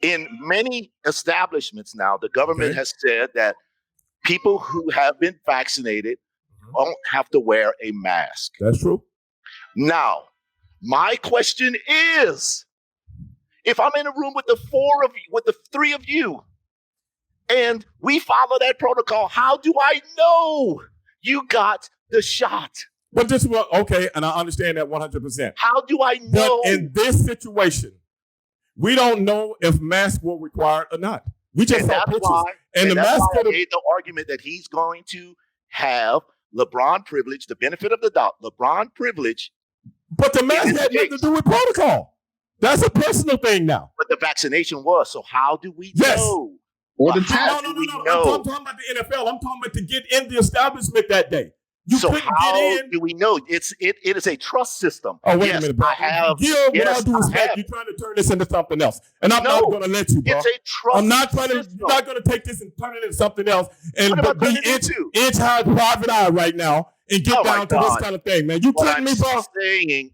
In many establishments now, the government has said that people who have been vaccinated don't have to wear a mask. That's true. Now, my question is, if I'm in a room with the three of you, and we follow that protocol, how do I know you got the shot? But this was okay, and I understand that 100%. How do I know? But in this situation, we don't know if masks were required or not. We just saw pictures. And that's why I made the argument that he's going to have LeBron privilege, the benefit of the doubt. LeBron privilege. But the mask had nothing to do with protocol. That's a personal thing now. But the vaccination was. So how do we know? Or the test. No. I'm talking about the NFL. I'm talking about to get in the establishment that day. You so couldn't how get in. Do we know? It is a trust system. Oh, wait a minute, bro. Gil, what I'll do is you're trying to turn this into something else. And I'm not going to let you, bro. It's a trust I'm not trying to, system. you're not going to take this and turn it into something else and be inch high private eye right now and get down to this kind of thing, man. You kidding me, bro?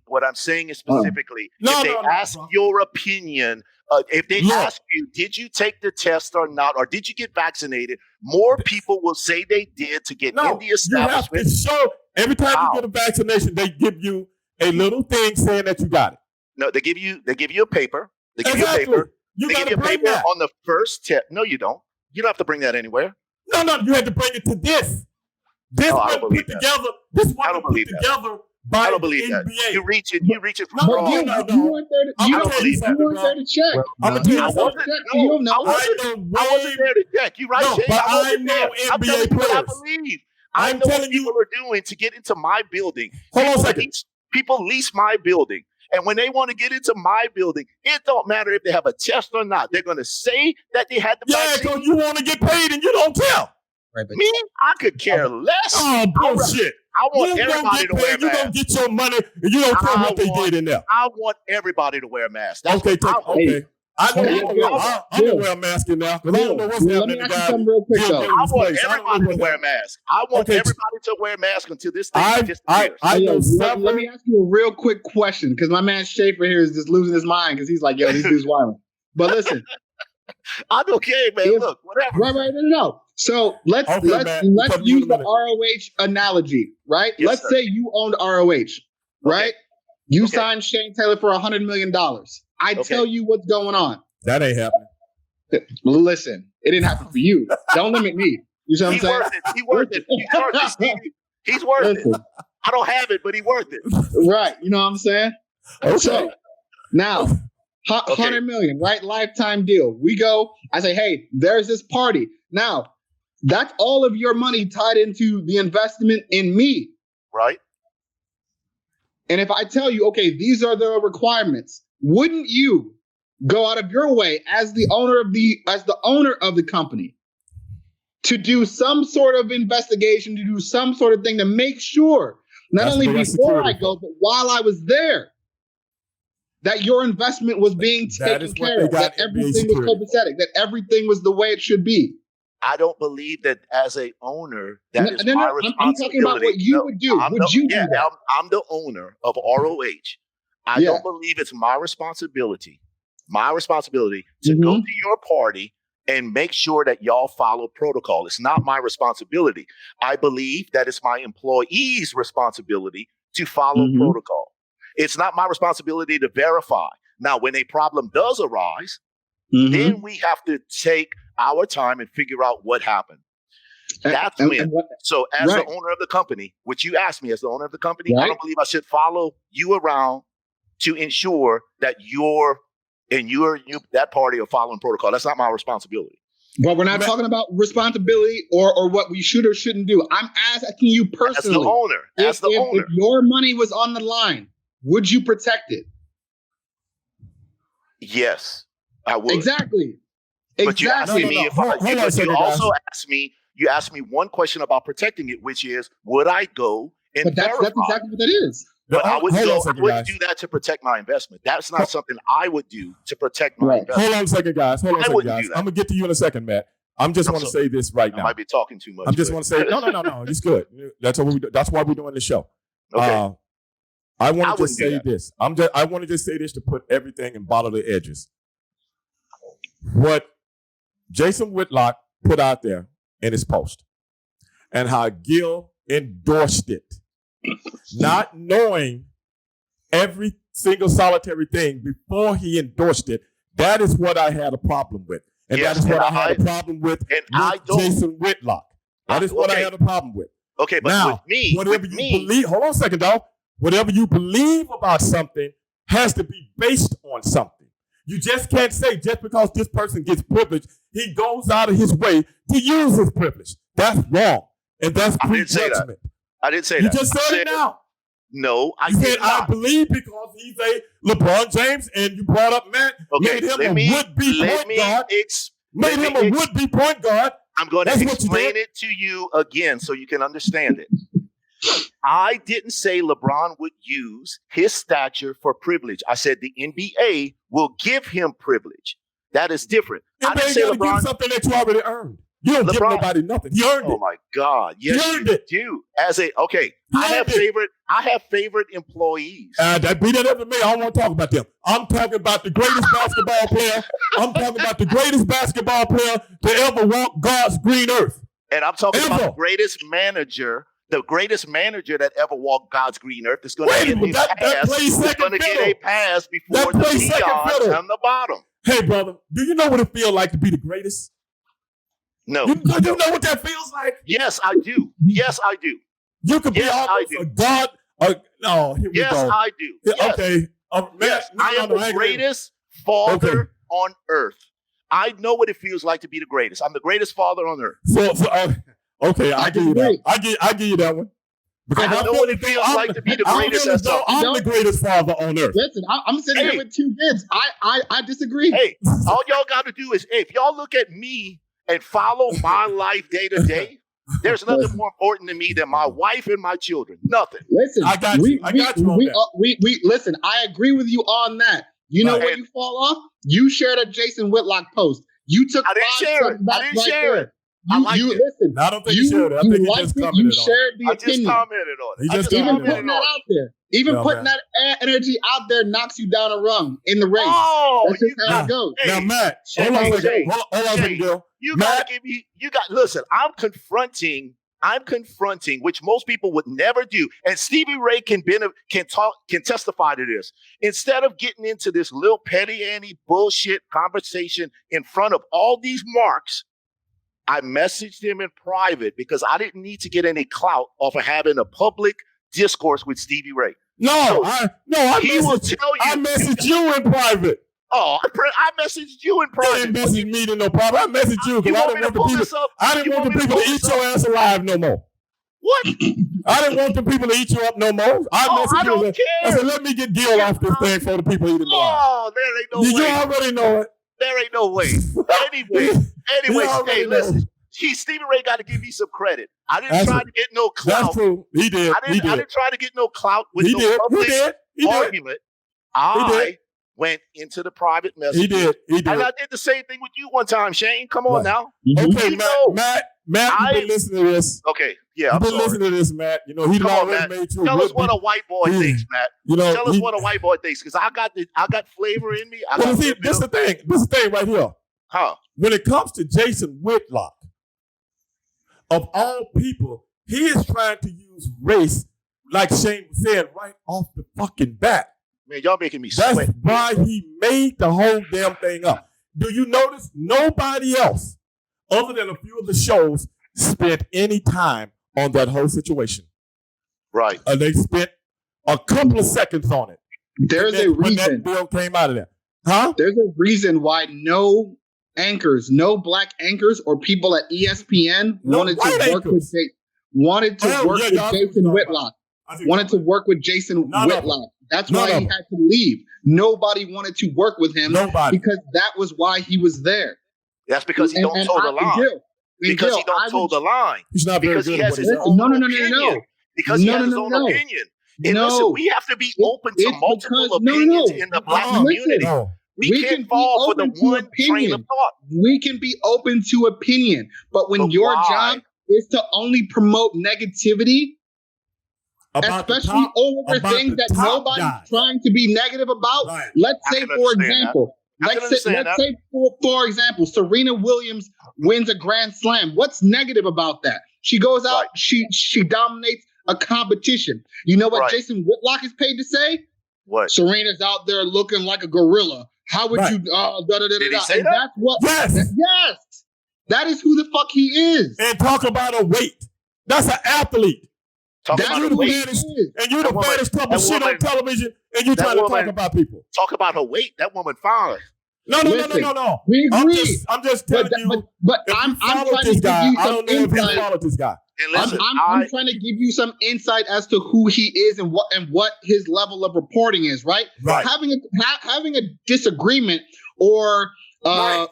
What I'm saying is specifically, if they ask your opinion, if they ask you, did you take the test or not, or did you get vaccinated, more people will say they did to get in the establishment. You have to show, every time you get a vaccination, they give you a little thing saying that you got it. No, they give you a paper. They give you a paper. They give you a paper on the first test. No, you don't. You don't have to bring that anywhere. No, you had to bring it to this. This wasn't put together. This wasn't put together by I don't believe the NBA. That. You reach it from wrong. You weren't there to check. I'm going to tell you something. I wasn't there to check. You're right, Shane. But I know NBA players. I believe. I know what people are doing to get into my building. Hold on a second. People lease my building. And when they want to get into my building, it don't matter if they have a test or not. They're going to say that they had the vaccine. Yeah, because you want to get paid and you don't care. Right, me, I could care less. Oh, bullshit. I want everybody to wear a mask. You don't get your money and you don't care what they did in there. I want everybody to wear a mask. That's okay. I'm going to wear a mask in now because I don't know what's happening. Let me ask you something real quick, though. I want everybody to wear a mask. I want everybody to wear a mask until this thing disappears. Let me ask you a real quick question because my man Schaefer here is just losing his mind because he's like, yo, this dude's wild. But listen. I'm okay, man. Look, whatever. Right. No. So let's use the ROH analogy, right? Yes, let's say you owned ROH, right? You signed Shane Taylor for $100 million. I tell you what's going on. That ain't happening. Listen, it didn't happen for you. Don't limit me. You see what I'm saying? He's worth it. He's worth it. I don't have it, but he's worth it. Right. You know what I'm saying? Okay. So now, $100 million, right? Lifetime deal. We go. I say, hey, there's this party. Now, that's all of your money tied into the investment in me. Right. And if I tell you, okay, these are the requirements, wouldn't you go out of your way as the owner of the company to do some sort of investigation, to do some sort of thing to make sure not only before I go, but while I was there, that your investment was being taken care of, that everything was copacetic, that everything was the way it should be? I don't believe that as a owner, that is my responsibility. I'm talking about what you would do. Would you do that? I'm the owner of ROH. I don't believe it's my responsibility to go to your party and make sure that y'all follow protocol. It's not my responsibility. I believe that it's my employees' responsibility to follow protocol. It's not my responsibility to verify. Now, when a problem does arise, then we have to take our time and figure out what happened. That's when. So as the owner of the company, which you asked me as the owner of the company, I don't believe I should follow you around to ensure that that party are following protocol. That's not my responsibility. But we're not talking about responsibility or what we should or shouldn't do. I'm asking you personally. As the owner. If your money was on the line, would you protect it? Yes, I would. Exactly. But you asked me if you asked me one question about protecting it, which is, would I go and verify? That's exactly what that is. But I wouldn't do that to protect my investment. That's not something I would do to protect my investment. Hold on a second, guys. I'm going to get to you in a second, Matt. I'm just want to say this right now. I might be talking too much. I'm just want to say, no. It's good. That's why we're doing the show. Okay. I want to just say this. I want to just say this to put everything and bottle the edges. what Jason Whitlock put out there in his post and how Gil endorsed it, not knowing every single solitary thing before he endorsed it. That is what I had a problem with. And that is what I had a problem with Jason Whitlock. That is what I had a problem with. Okay, but now, with me, whatever you believe, hold on a second, dog. Whatever you believe about something has to be based on something. You just can't say just because this person gets privilege, he goes out of his way to use his privilege. That's wrong. And that's prejudgment. I didn't say that. You just said it now. No, I said I believe because he's a LeBron James, and you brought up Matt, made him a would-be point guard. Made him a would-be point guard. I'm going to explain it to you again so you can understand it. I didn't say LeBron would use his stature for privilege. I said the NBA will give him privilege. That is different. I didn't say LeBron give something that you already earned. You don't give nobody nothing. He earned it. Oh my God! Yes, you earned it. Do I have favorite employees. That beat it up to me. I don't want to talk about them. I'm talking about the greatest basketball player. I'm talking about the greatest basketball player to ever walk God's green earth. And I'm talking about the greatest manager. The greatest manager that ever walked God's green earth is going to get his pass. He's going to get a pass before the peons on the bottom. Hey, brother, do you know what it feels like to be the greatest? No. You know what that feels like? Yes, I do. Yes, I do. You could be almost a god. No, here we go. Yes, I do. Yes. Okay. Yes, I am the greatest father on earth. I know what it feels like to be the greatest. I'm the greatest father on earth. Okay, I give you that. I give you that one. Because I know what it feels like to be the greatest. I'm the greatest father on earth. Listen, I'm sitting here with two kids. I disagree. Hey, all y'all got to do is, if y'all look at me and follow my life day to day, there's nothing more important to me than my wife and my children. Nothing. Listen, I got you. Listen, I agree with you on that. You know where you fall off? You shared a Jason Whitlock post. You took I didn't share it. I didn't share it. Listen, I don't think you shared it. I think you just commented on it. You shared the opinion. I just commented on it. Even putting that out there. Even putting that energy out there knocks you down a rung in the race. Oh, that's just how it goes. Now, Matt, hold on a second, Gil. You gotta give me. Listen. I'm confronting, which most people would never do. And Stevie Ray can testify to this. Instead of getting into this little petty Annie bullshit conversation in front of all these marks, I messaged him in private because I didn't need to get any clout off of having a public discourse with Stevie Ray. I messaged you in private. Oh, I messaged you in private. You didn't message me in no private. I messaged you because I didn't want the people to eat your ass alive no more. What? I didn't want the people to eat you up no more. I don't care. I said, let me get Gil off this thing for the people eating alive. Oh, there ain't no way. You already know it. There ain't no way. Anyway, hey, listen. Stevie Ray got to give me some credit. I didn't try to get no clout. That's true. He did. I didn't try to get no clout with no public argument. I went into the private message. He did. And I did the same thing with you one time, Shane. Come on now. Okay, Matt, you've been listening to this. Okay, yeah, You've been listening to this, Matt. You know, he's already made you. Tell us what a white boy thinks, Matt. Tell us what a white boy thinks, because I got flavor in me. This is the thing. This is the thing right here. Huh? When it comes to Jason Whitlock, of all people, he is trying to use race, like Shane said, right off the fucking bat. Man, y'all making me sweat. That's why he made the whole damn thing up. Do you notice nobody else, other than a few of the shows, spent any time on that whole situation? Right. They spent a couple of seconds on it. There's a reason. When that bill came out of there. Huh? There's a reason why no black anchors or people at ESPN wanted to work with Jason Whitlock. Wanted to work with Jason Whitlock. That's why he had to leave. Nobody wanted to work with him because that was why he was there. That's because he don't toe the line. Because he don't toe the line. He's not very good. Because he has his own opinion. Because he has his own opinion. And listen, we have to be open to multiple opinions in the black community. We can't fall for the one train of thought. We can be open to opinion, but when your job is to only promote negativity, especially over things that nobody's trying to be negative about. Right. Let's say, for example, let's say for example, Serena Williams wins a Grand Slam. What's negative about that? She goes out, she dominates a competition. You know what Jason Whitlock is paid to say? What? Serena's out there looking like a gorilla. How would you? Did he say that? That's what. Yes. Yes. That is who the fuck he is. And talk about a weight. That's an athlete. That's and you're the fattest couple shit on television, and you trying to talk about people. Talk about her weight. That woman fine. No. We agree. I'm just telling you. But I'm trying to give you some I don't know if you follow this guy. And listen, I'm trying to give you some insight as to who he is and what his level of reporting is. Right. Having a disagreement or a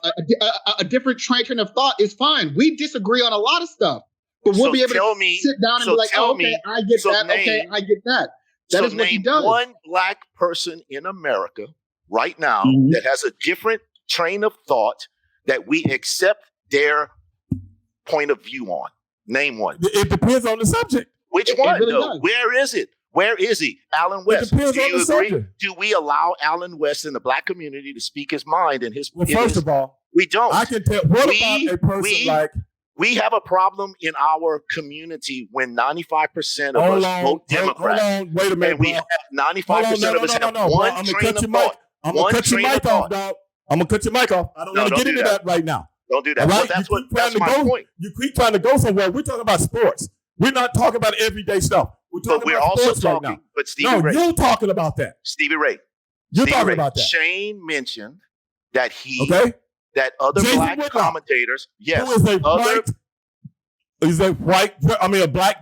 different train of thought is fine. We disagree on a lot of stuff, but we'll be able to sit down and be like, okay, I get that. Okay, I get that. That is what he does. One black person in America right now that has a different train of thought that we accept their point of view on. Name one. It depends on the subject. Which one, though? Where is it? Where is he? Alan West. Do you agree? Do we allow Alan West in the black community to speak his mind and his? Well, first of all, we don't. I can tell. What about a person like? We have a problem in our community when 95% of us vote Democrat. Hold on, wait a minute. And we have 95% of us have one train of thought. I'm gonna cut your mic off, dog. I'm gonna cut your mic off. I don't want to get into that right now. Don't do that. Right? That's my point. You keep trying to go somewhere. We're talking about sports. We're not talking about everyday stuff. We're also talking right now. But Stevie Ray. You're talking about that. Stevie Ray. You're talking about that. Shane mentioned that that other Jason black Whitlock, commentators, yes, who is a black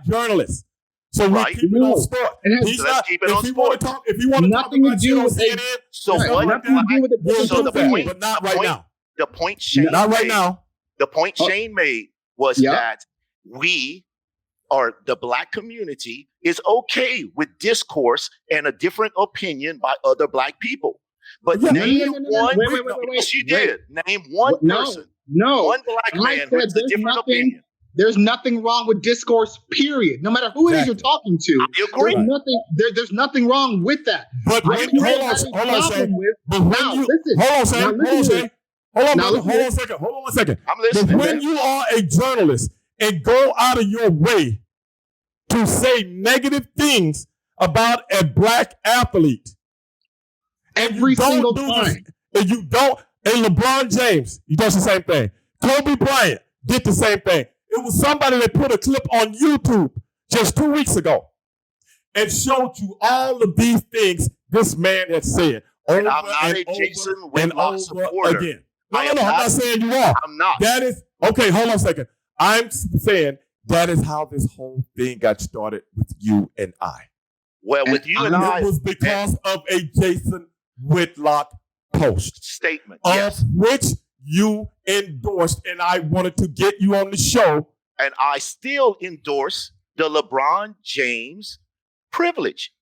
journalist. So we keep it on sport. He's not. Keep it on sport. If you want to talk about you on CNN, so what? The point, but not right now. The point Shane not right now. The point Shane made was that we, or the black community, is okay with discourse and a different opinion by other black people. But name one. Yes, you did. Name one person. No. One black man with a different opinion. There's nothing wrong with discourse, period. No matter who it is you're talking to. I agree. There's nothing wrong with that. But hold on a second. I'm listening. But when you are a journalist and go out of your way to say negative things about a black athlete, every single time, and LeBron James, he does the same thing. Kobe Bryant did the same thing. It was somebody that put a clip on YouTube just 2 weeks ago and showed you all of these things this man had said. And I'm not a Jason Whitlock supporter. Again. No, I'm not saying you are. I'm not. That is, okay, hold on a second. I'm saying that is how this whole thing got started with you and I. Well, with you and I. It was because of a Jason Whitlock post. Statement. Of which you endorsed, and I wanted to get you on the show. And I still endorse the LeBron James privilege.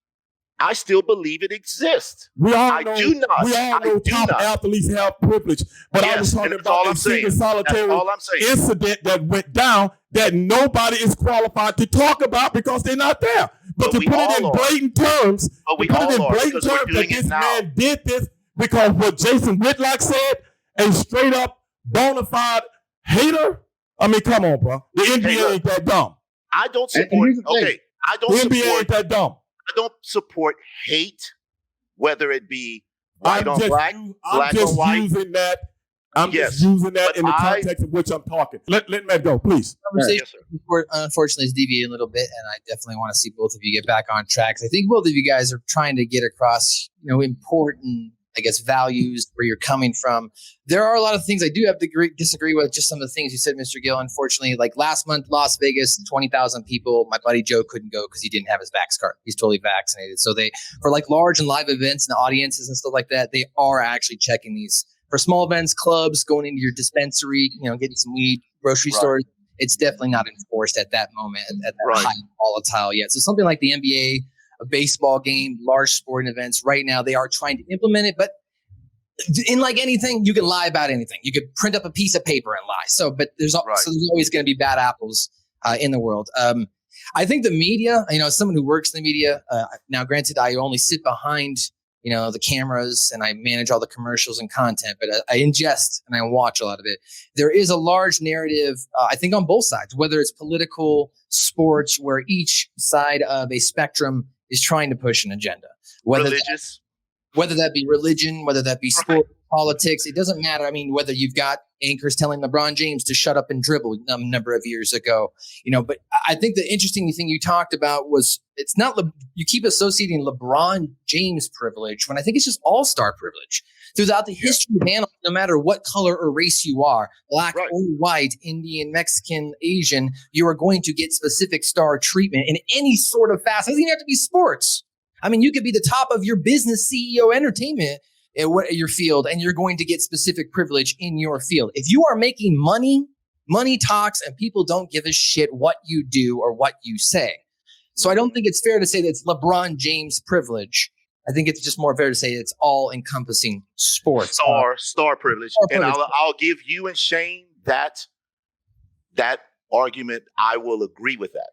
I still believe it exists. We all know top athletes have privilege, but I was talking about a single solitary incident that went down that nobody is qualified to talk about because they're not there. But to put it in blatant terms, that this man did this because what Jason Whitlock said, a straight up bona fide hater. I mean, come on, bro. The NBA ain't that dumb. I don't support. The NBA ain't that dumb. I don't support hate, whether it be white on black, black on white. I'm just using that in the context of which I'm talking. Let Matt go, please. Conversation, unfortunately, is deviating a little bit, and I definitely want to see both of you get back on track. I think both of you guys are trying to get across, important, values, where you're coming from. There are a lot of things I do have to disagree with, just some of the things you said, Mr. Gil. Unfortunately, like last month, Las Vegas, 20,000 people. My buddy Joe couldn't go because he didn't have his vax card. He's totally vaccinated. So for large and live events and audiences and stuff like that, they are actually checking these. For small events, clubs, going into your dispensary, getting some weed, grocery stores, it's definitely not enforced at that moment, at that high volatile yet. So something like the NBA, a baseball game, large sporting events, right now they are trying to implement it, but in like anything, you can lie about anything. You could print up a piece of paper and lie. So there's always going to be bad apples in the world. I think the media, as someone who works in the media, now granted, I only sit behind, the cameras, and I manage all the commercials and content, but I ingest and I watch a lot of it. There is a large narrative, I think, on both sides, whether it's political, sports, where each side of a spectrum is trying to push an agenda. Religious. Whether that be religion, whether that be sport, politics, it doesn't matter. I mean, whether you've got anchors telling LeBron James to shut up and dribble a number of years ago, but I think the interesting thing you talked about was it's not, you keep associating LeBron James privilege when I think it's just all-star privilege. Throughout the history of animals, no matter what color or race you are, black or white, Indian, Mexican, Asian, you are going to get specific star treatment in any sort of facet. It doesn't even have to be sports. I mean, you could be the top of your business, CEO, entertainment at your field, and you're going to get specific privilege in your field. If you are making money, money talks, and people don't give a shit what you do or what you say. So I don't think it's fair to say that it's LeBron James privilege. I think it's just more fair to say it's all encompassing sports. Star privilege. And I'll give you and Shane that argument. I will agree with that.